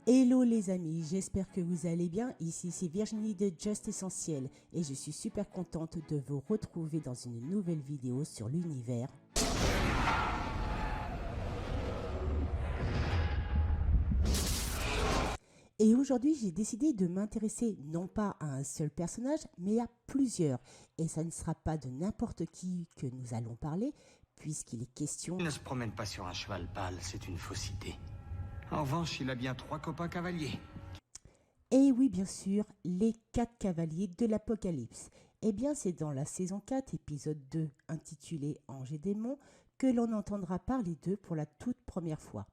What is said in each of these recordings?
Hello les amis, j'espère que vous allez bien. Ici c'est Virginie de Just Essentiel et je suis super contente de vous retrouver dans une nouvelle vidéo sur l'univers. Et aujourd'hui j'ai décidé de m'intéresser non pas à un seul personnage mais à plusieurs. Et ça ne sera pas de n'importe qui que nous allons parler puisqu'il est question... Il ne se promène pas sur un cheval pâle, c'est une fausse idée. En revanche, il a bien 3 copains cavaliers. Et oui, bien sûr, les 4 cavaliers de l'Apocalypse. Eh bien, c'est dans la saison 4, épisode 2, intitulé Anges et démons, que l'on entendra parler d'eux pour la toute première fois.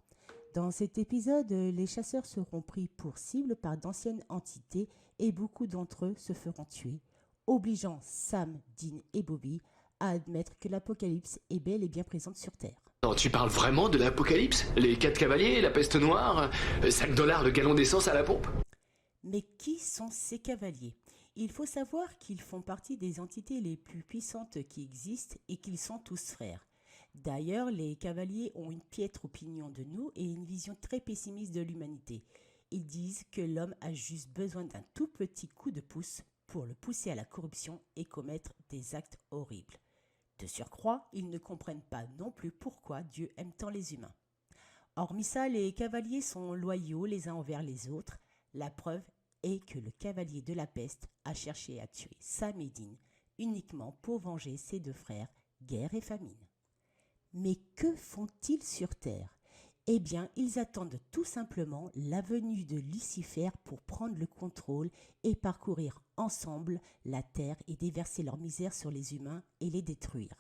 Dans cet épisode, les chasseurs seront pris pour cible par d'anciennes entités et beaucoup d'entre eux se feront tuer, obligeant Sam, Dean et Bobby à admettre que l'Apocalypse est bel et bien présente sur Terre. Non, tu parles vraiment de l'apocalypse? Les 4 cavaliers, la peste noire, 5 $ le gallon d'essence à la pompe? Mais qui sont ces cavaliers? Il faut savoir qu'ils font partie des entités les plus puissantes qui existent et qu'ils sont tous frères. D'ailleurs, les cavaliers ont une piètre opinion de nous et une vision très pessimiste de l'humanité. Ils disent que l'homme a juste besoin d'un tout petit coup de pouce pour le pousser à la corruption et commettre des actes horribles. De surcroît, ils ne comprennent pas non plus pourquoi Dieu aime tant les humains. Hormis ça, les cavaliers sont loyaux les uns envers les autres. La preuve est que le cavalier de la peste a cherché à tuer Sam et Dean uniquement pour venger ses 2 frères, guerre et famine. Mais que font-ils sur Terre? Eh bien, ils attendent tout simplement la venue de Lucifer pour prendre le contrôle et parcourir ensemble la Terre et déverser leur misère sur les humains et les détruire.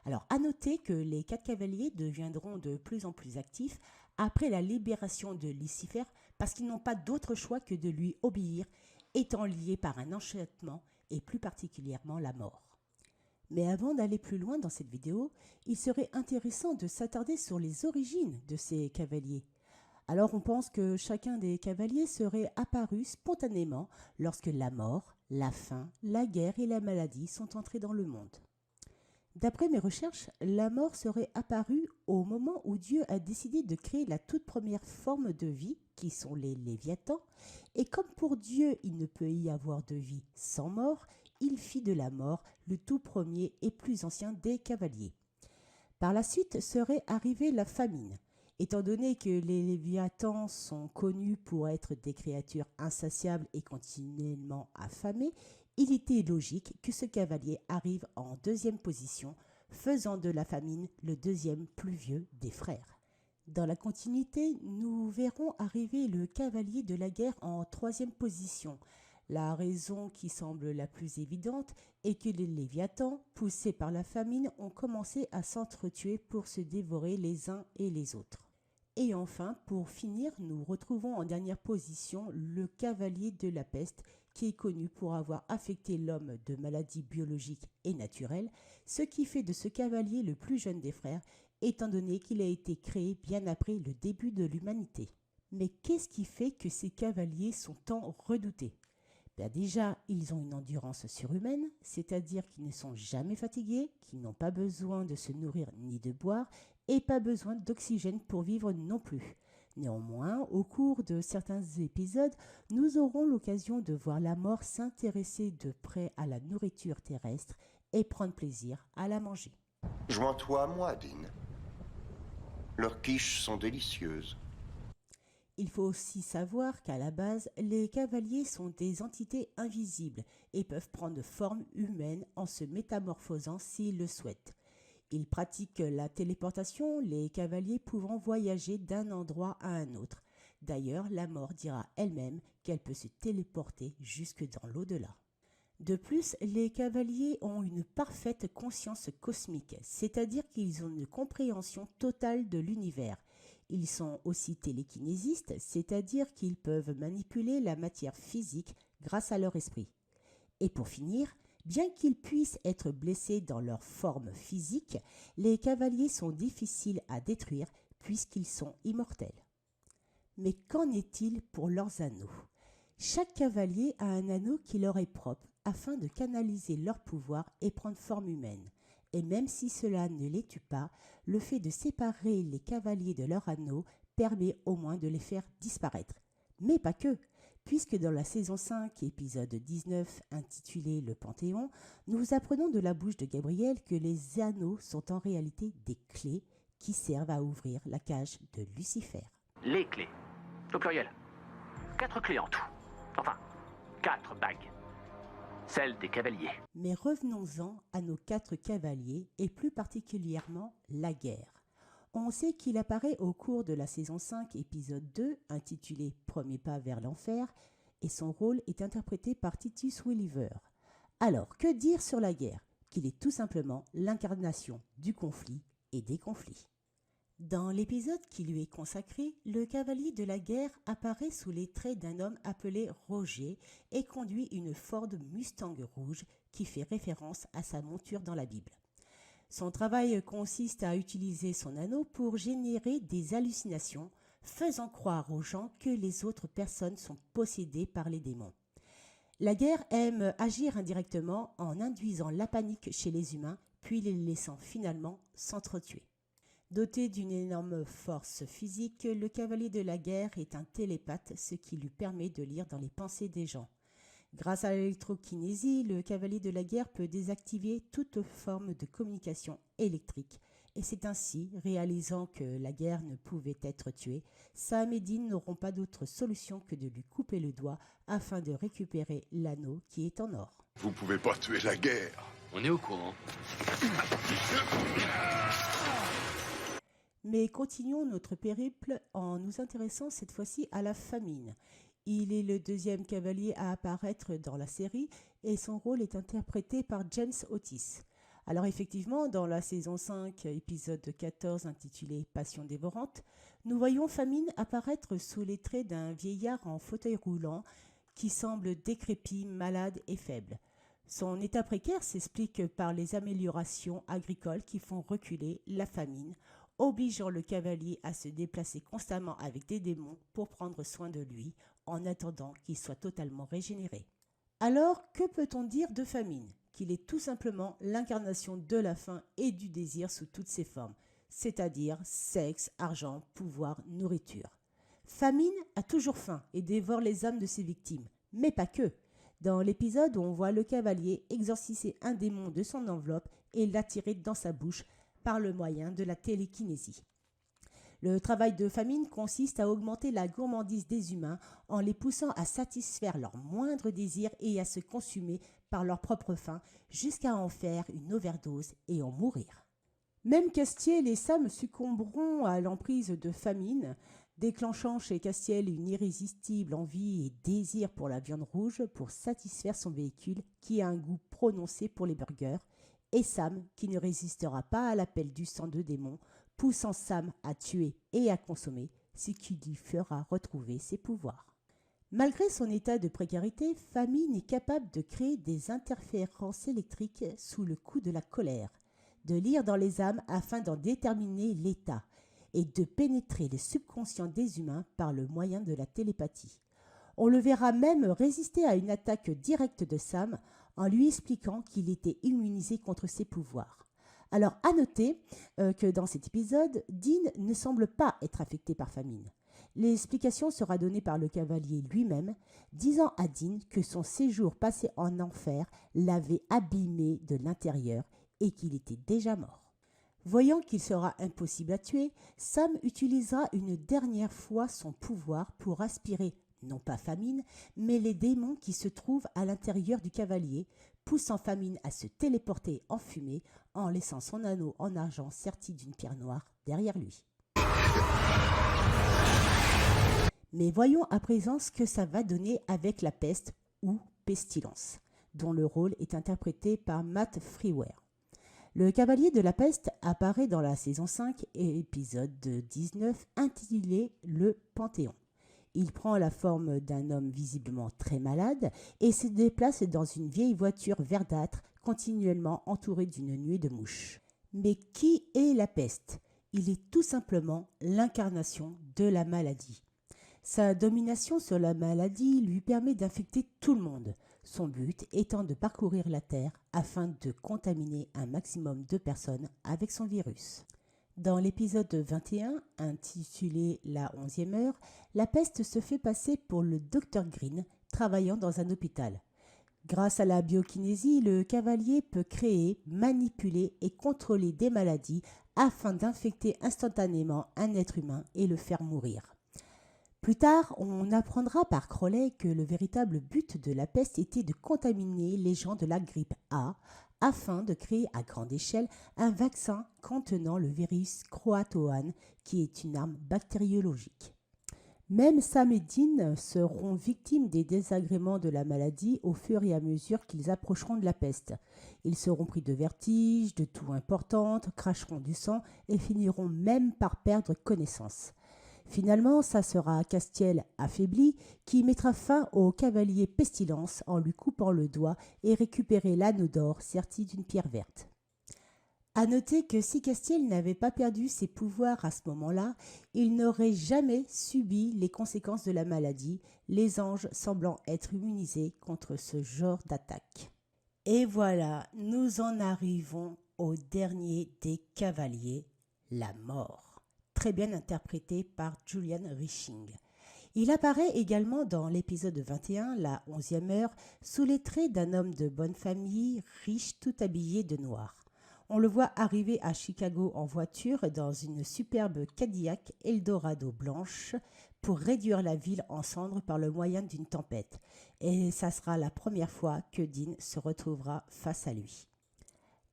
Alors, à noter que les 4 cavaliers deviendront de plus en plus actifs après la libération de Lucifer parce qu'ils n'ont pas d'autre choix que de lui obéir, étant liés par un enchantement et plus particulièrement la mort. Mais avant d'aller plus loin dans cette vidéo, il serait intéressant de s'attarder sur les origines de ces cavaliers. Alors on pense que chacun des cavaliers serait apparu spontanément lorsque la mort, la faim, la guerre et la maladie sont entrés dans le monde. D'après mes recherches, la mort serait apparue au moment où Dieu a décidé de créer la toute première forme de vie, qui sont les Léviathans, et comme pour Dieu il ne peut y avoir de vie sans mort, il fit de la mort le tout premier et plus ancien des cavaliers. Par la suite serait arrivée la famine. Étant donné que les Léviathans sont connus pour être des créatures insatiables et continuellement affamées, il était logique que ce cavalier arrive en 2e position, faisant de la famine le 2e plus vieux des frères. Dans la continuité, nous verrons arriver le cavalier de la guerre en 3e position. La raison qui semble la plus évidente est que les Léviathans, poussés par la famine, ont commencé à s'entretuer pour se dévorer les uns et les autres. Et enfin, pour finir, nous retrouvons en dernière position le cavalier de la peste, qui est connu pour avoir affecté l'homme de maladies biologiques et naturelles, ce qui fait de ce cavalier le plus jeune des frères, étant donné qu'il a été créé bien après le début de l'humanité. Mais qu'est-ce qui fait que ces cavaliers sont tant redoutés? Déjà, ils ont une endurance surhumaine, c'est-à-dire qu'ils ne sont jamais fatigués, qu'ils n'ont pas besoin de se nourrir ni de boire, et pas besoin d'oxygène pour vivre non plus. Néanmoins, au cours de certains épisodes, nous aurons l'occasion de voir la mort s'intéresser de près à la nourriture terrestre et prendre plaisir à la manger. Joins-toi à moi, Dean. Leurs quiches sont délicieuses. Il faut aussi savoir qu'à la base, les cavaliers sont des entités invisibles et peuvent prendre forme humaine en se métamorphosant s'ils le souhaitent. Ils pratiquent la téléportation, les cavaliers pouvant voyager d'un endroit à un autre. D'ailleurs, la mort dira elle-même qu'elle peut se téléporter jusque dans l'au-delà. De plus, les cavaliers ont une parfaite conscience cosmique, c'est-à-dire qu'ils ont une compréhension totale de l'univers. Ils sont aussi télékinésistes, c'est-à-dire qu'ils peuvent manipuler la matière physique grâce à leur esprit. Et pour finir, bien qu'ils puissent être blessés dans leur forme physique, les cavaliers sont difficiles à détruire puisqu'ils sont immortels. Mais qu'en est-il pour leurs anneaux ? Chaque cavalier a un anneau qui leur est propre afin de canaliser leur pouvoir et prendre forme humaine. Et même si cela ne les tue pas, le fait de séparer les cavaliers de leur anneau permet au moins de les faire disparaître. Mais pas que, puisque dans la saison 5, épisode 19, intitulé Le Panthéon, nous apprenons de la bouche de Gabriel que les anneaux sont en réalité des clés qui servent à ouvrir la cage de Lucifer. Les clés. Au pluriel. 4 clés en tout. Enfin, 4 bagues. Celles des cavaliers. Mais revenons-en à nos 4 cavaliers et plus particulièrement la guerre. On sait qu'il apparaît au cours de la saison 5, épisode 2, intitulé « Premier pas vers l'enfer », et son rôle est interprété par Titus Welliver. Alors, que dire sur la guerre? Qu'il est tout simplement l'incarnation du conflit et des conflits. Dans l'épisode qui lui est consacré, le cavalier de la guerre apparaît sous les traits d'un homme appelé Roger et conduit une Ford Mustang rouge qui fait référence à sa monture dans la Bible. Son travail consiste à utiliser son anneau pour générer des hallucinations, faisant croire aux gens que les autres personnes sont possédées par les démons. La guerre aime agir indirectement en induisant la panique chez les humains, puis les laissant finalement s'entretuer. Doté d'une énorme force physique, le cavalier de la guerre est un télépathe, ce qui lui permet de lire dans les pensées des gens. Grâce à l'électrokinésie, le cavalier de la guerre peut désactiver toute forme de communication électrique. Et c'est ainsi, réalisant que la guerre ne pouvait être tuée, Sam et Dean n'auront pas d'autre solution que de lui couper le doigt afin de récupérer l'anneau qui est en or. Vous pouvez pas tuer la guerre. On est au courant. Mais continuons notre périple en nous intéressant cette fois-ci à la famine. Il est le deuxième cavalier à apparaître dans la série et son rôle est interprété par James Otis. Alors effectivement, dans la saison 5, épisode 14 intitulé « Passion dévorante », nous voyons Famine apparaître sous les traits d'un vieillard en fauteuil roulant qui semble décrépit, malade et faible. Son état précaire s'explique par les améliorations agricoles qui font reculer la famine, obligeant le cavalier à se déplacer constamment avec des démons pour prendre soin de lui en attendant qu'il soit totalement régénéré. Alors, que peut-on dire de Famine? Qu'il est tout simplement l'incarnation de la faim et du désir sous toutes ses formes, c'est-à-dire sexe, argent, pouvoir, nourriture. Famine a toujours faim et dévore les âmes de ses victimes, mais pas que. Dans l'épisode où on voit le cavalier exorciser un démon de son enveloppe et l'attirer dans sa bouche par le moyen de la télékinésie. Le travail de Famine consiste à augmenter la gourmandise des humains en les poussant à satisfaire leurs moindres désirs et à se consumer par leur propre faim jusqu'à en faire une overdose et en mourir. Même Castiel et Sam succomberont à l'emprise de Famine, déclenchant chez Castiel une irrésistible envie et désir pour la viande rouge pour satisfaire son véhicule qui a un goût prononcé pour les burgers, et Sam qui ne résistera pas à l'appel du sang de démon, poussant Sam à tuer et à consommer, ce qui lui fera retrouver ses pouvoirs. Malgré son état de précarité, Famine est capable de créer des interférences électriques sous le coup de la colère, de lire dans les âmes afin d'en déterminer l'état, et de pénétrer le subconscient des humains par le moyen de la télépathie. On le verra même résister à une attaque directe de Sam en lui expliquant qu'il était immunisé contre ses pouvoirs. Alors, à noter que dans cet épisode, Dean ne semble pas être affecté par Famine. L'explication sera donnée par le cavalier lui-même, disant à Dean que son séjour passé en enfer l'avait abîmé de l'intérieur et qu'il était déjà mort. Voyant qu'il sera impossible à tuer, Sam utilisera une dernière fois son pouvoir pour aspirer, non pas Famine, mais les démons qui se trouvent à l'intérieur du cavalier, poussant Famine à se téléporter en fumée en laissant son anneau en argent serti d'une pierre noire derrière lui. Mais voyons à présent ce que ça va donner avec la peste ou pestilence, dont le rôle est interprété par Matt Freewer. Le cavalier de la peste apparaît dans la saison 5 et épisode 19 intitulé « Le Panthéon ». Il prend la forme d'un homme visiblement très malade et se déplace dans une vieille voiture verdâtre continuellement entourée d'une nuée de mouches. Mais qui est la peste? Il est tout simplement l'incarnation de la maladie. Sa domination sur la maladie lui permet d'infecter tout le monde, son but étant de parcourir la Terre afin de contaminer un maximum de personnes avec son virus. Dans l'épisode 21, intitulé La 11e heure, la peste se fait passer pour le Dr Green, travaillant dans un hôpital. Grâce à la biokinésie, le cavalier peut créer, manipuler et contrôler des maladies afin d'infecter instantanément un être humain et le faire mourir. Plus tard, on apprendra par Crowley que le véritable but de la peste était de contaminer les gens de la grippe A afin de créer à grande échelle un vaccin contenant le virus croatoan qui est une arme bactériologique. Même Sam et Dean seront victimes des désagréments de la maladie au fur et à mesure qu'ils approcheront de la peste. Ils seront pris de vertiges, de toux importantes, cracheront du sang et finiront même par perdre connaissance. Finalement, ça sera Castiel, affaibli, qui mettra fin au cavalier pestilence en lui coupant le doigt et récupérer l'anneau d'or serti d'une pierre verte. À noter que si Castiel n'avait pas perdu ses pouvoirs à ce moment-là, il n'aurait jamais subi les conséquences de la maladie, les anges semblant être immunisés contre ce genre d'attaque. Et voilà, nous en arrivons au dernier des cavaliers, la mort. Très bien interprété par Julian Riching. Il apparaît également dans l'épisode 21, la 11e heure, sous les traits d'un homme de bonne famille, riche, tout habillé de noir. On le voit arriver à Chicago en voiture dans une superbe Cadillac Eldorado blanche pour réduire la ville en cendres par le moyen d'une tempête. Et ça sera la première fois que Dean se retrouvera face à lui.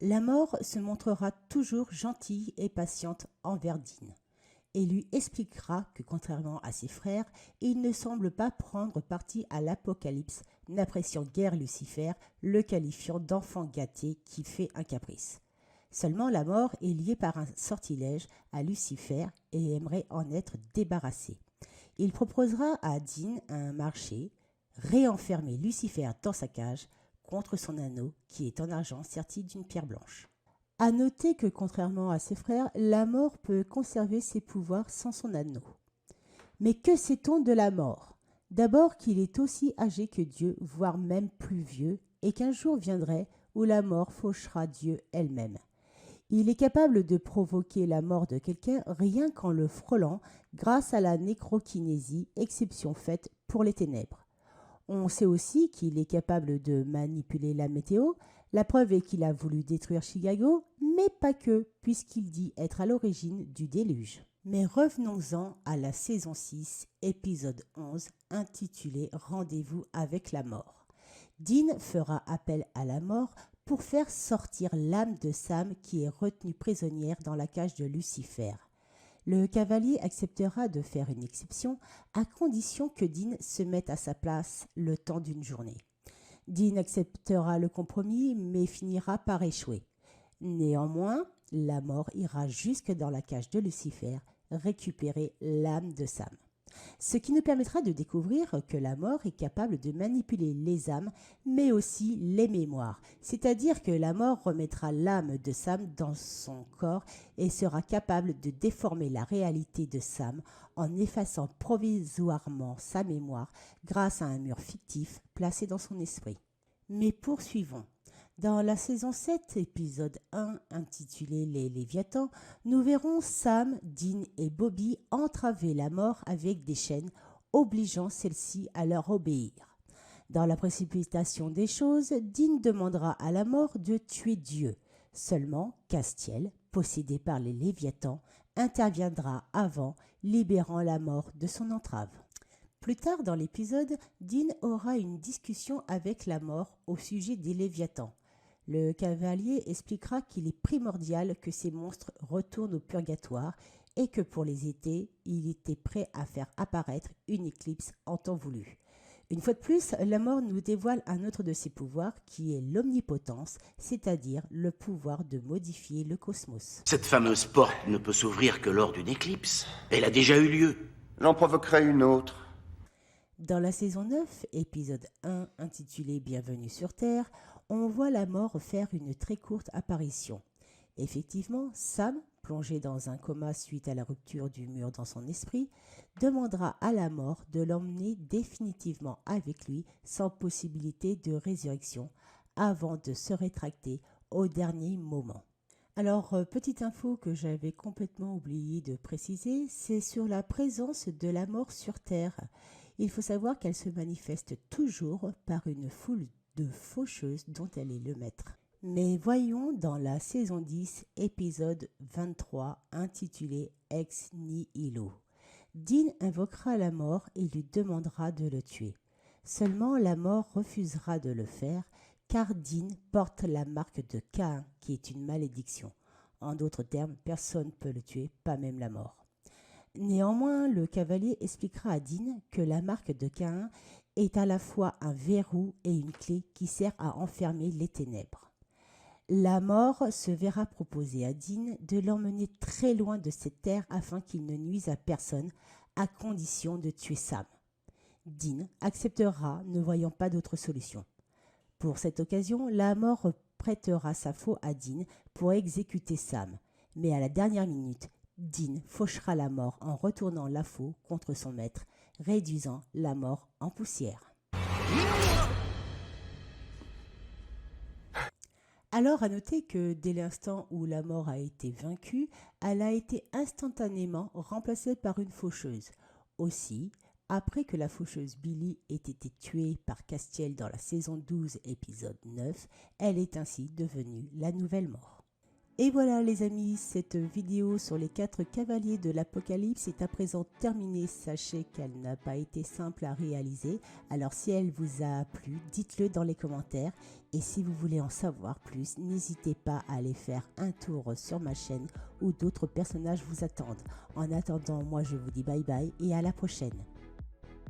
La mort se montrera toujours gentille et patiente envers Dean et lui expliquera que contrairement à ses frères, il ne semble pas prendre parti à l'Apocalypse, n'appréciant guère Lucifer, le qualifiant d'enfant gâté qui fait un caprice. Seulement la mort est liée par un sortilège à Lucifer et aimerait en être débarrassé. Il proposera à Dean un marché, réenfermer Lucifer dans sa cage contre son anneau qui est en argent serti d'une pierre blanche. À noter que, contrairement à ses frères, la mort peut conserver ses pouvoirs sans son anneau. Mais que sait-on de la mort ? D'abord qu'il est aussi âgé que Dieu, voire même plus vieux, et qu'un jour viendrait où la mort fauchera Dieu elle-même. Il est capable de provoquer la mort de quelqu'un rien qu'en le frôlant grâce à la nécrokinésie, exception faite pour les ténèbres. On sait aussi qu'il est capable de manipuler la météo. La preuve est qu'il a voulu détruire Chicago, mais pas que, puisqu'il dit être à l'origine du déluge. Mais revenons-en à la saison 6, épisode 11, intitulé « Rendez-vous avec la mort ». Dean fera appel à la mort pour faire sortir l'âme de Sam qui est retenue prisonnière dans la cage de Lucifer. Le cavalier acceptera de faire une exception à condition que Dean se mette à sa place le temps d'une journée. Dean acceptera le compromis mais finira par échouer. Néanmoins, la mort ira jusque dans la cage de Lucifer récupérer l'âme de Sam. Ce qui nous permettra de découvrir que la mort est capable de manipuler les âmes, mais aussi les mémoires. C'est-à-dire que la mort remettra l'âme de Sam dans son corps et sera capable de déformer la réalité de Sam en effaçant provisoirement sa mémoire grâce à un mur fictif placé dans son esprit. Mais poursuivons. Dans la saison 7, épisode 1, intitulé « Les Léviathans », nous verrons Sam, Dean et Bobby entraver la mort avec des chaînes, obligeant celle-ci à leur obéir. Dans la précipitation des choses, Dean demandera à la mort de tuer Dieu. Seulement, Castiel, possédé par les Léviathans, interviendra avant, libérant la mort de son entrave. Plus tard dans l'épisode, Dean aura une discussion avec la mort au sujet des Léviathans. Le cavalier expliquera qu'il est primordial que ces monstres retournent au purgatoire et que pour les aider, il était prêt à faire apparaître une éclipse en temps voulu. Une fois de plus, la mort nous dévoile un autre de ses pouvoirs qui est l'omnipotence, c'est-à-dire le pouvoir de modifier le cosmos. Cette fameuse porte ne peut s'ouvrir que lors d'une éclipse. Elle a déjà eu lieu. J'en provoquerai une autre. Dans la saison 9, épisode 1, intitulé « Bienvenue sur Terre », on voit la mort faire une très courte apparition. Effectivement, Sam, plongé dans un coma suite à la rupture du mur dans son esprit, demandera à la mort de l'emmener définitivement avec lui sans possibilité de résurrection avant de se rétracter au dernier moment. Alors, petite info que j'avais complètement oublié de préciser, c'est sur la présence de la mort sur Terre. Il faut savoir qu'elle se manifeste toujours par une foule de faucheuses dont elle est le maître. Mais voyons dans la saison 10, épisode 23, intitulé Ex Nihilo. Dean invoquera la mort et lui demandera de le tuer. Seulement la mort refusera de le faire, car Dean porte la marque de Caïn, qui est une malédiction. En d'autres termes, personne ne peut le tuer, pas même la mort. Néanmoins, le cavalier expliquera à Dean que la marque de Caïn est à la fois un verrou et une clé qui sert à enfermer les ténèbres. La mort se verra proposer à Dean de l'emmener très loin de cette terre afin qu'il ne nuise à personne, à condition de tuer Sam. Dean acceptera, ne voyant pas d'autre solution. Pour cette occasion, la mort prêtera sa faux à Dean pour exécuter Sam. Mais à la dernière minute, Dean fauchera la mort en retournant la faux contre son maître, réduisant la mort en poussière. Alors à noter que dès l'instant où la mort a été vaincue, elle a été instantanément remplacée par une faucheuse. Aussi, après que la faucheuse Billy ait été tuée par Castiel dans la saison 12, épisode 9, elle est ainsi devenue la nouvelle mort. Et voilà les amis, cette vidéo sur les 4 cavaliers de l'Apocalypse est à présent terminée. Sachez qu'elle n'a pas été simple à réaliser. Alors si elle vous a plu, dites-le dans les commentaires. Et si vous voulez en savoir plus, n'hésitez pas à aller faire un tour sur ma chaîne où d'autres personnages vous attendent. En attendant, moi je vous dis bye bye et à la prochaine.